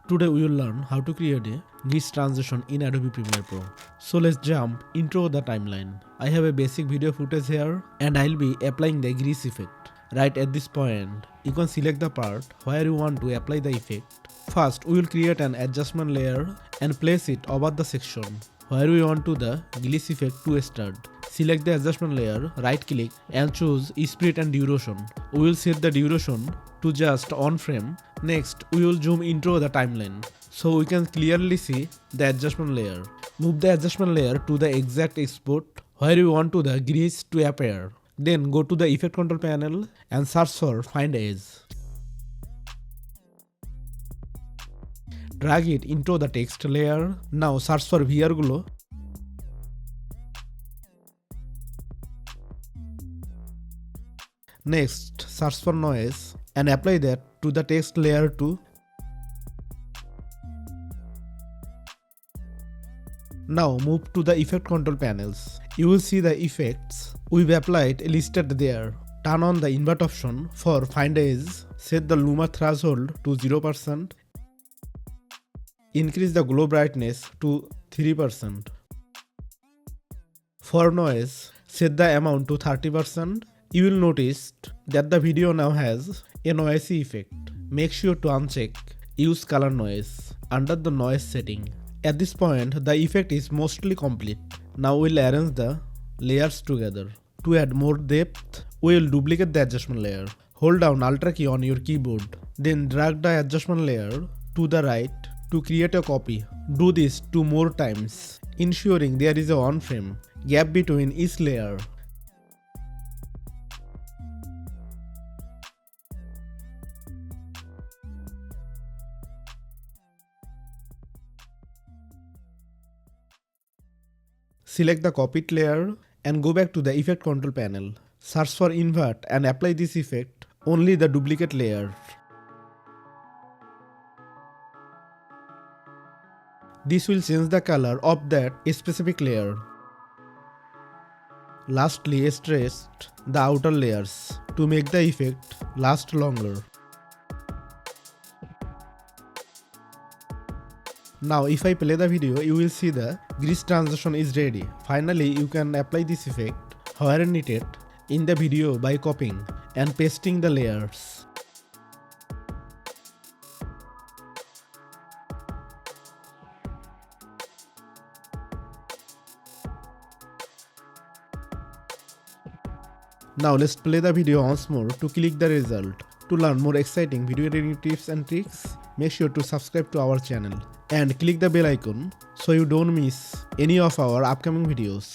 Today we will learn how to create a grease transition in Adobe Premiere Pro. So let's jump into the timeline. I have a basic video footage here and I'll be applying the grease effect. Right at this point, you can select the part where you want to apply the effect. First, we will create an adjustment layer and place it over the section where we want the grease effect to start. Select the adjustment layer, right click and choose Speed and Duration. We will set the duration to just 1 frame. Next, we will zoom into the timeline so we can clearly see the adjustment layer. Move the adjustment layer to the exact spot where you want the grease to appear. Then go to the Effect Control panel and search for Find Edge. Drag it into the text layer. Now search for VR Glow. Next, search for Noise and apply that to the text layer too. Now move to the Effect Control panels. You will see the effects we've applied listed there. Turn on the invert option for Find Edge. Set the Luma threshold to 0%. Increase the glow brightness to 3%. For noise, set the amount to 30%. You will notice that the video now has a noisy effect. Make sure to uncheck Use Color Noise under the noise setting. At this point, the effect is mostly complete. Now we'll arrange the layers together. To add more depth, we'll duplicate the adjustment layer. Hold down Alt key on your keyboard. Then drag the adjustment layer to the right to create a copy. Do this 2 more times, ensuring there is a 1 frame gap between each layer. Select the copied layer and go back to the Effect Control panel. Search for Invert and apply this effect only the duplicate layer. This will change the color of that specific layer. Lastly, stretch the outer layers to make the effect last longer. Now if I play the video, you will see the grease transition is ready. Finally, you can apply this effect where needed in the video by copying and pasting the layers. Now let's play the video once more to click the result. To learn more exciting video editing tips and tricks, make sure to subscribe to our channel and click the bell icon so you don't miss any of our upcoming videos.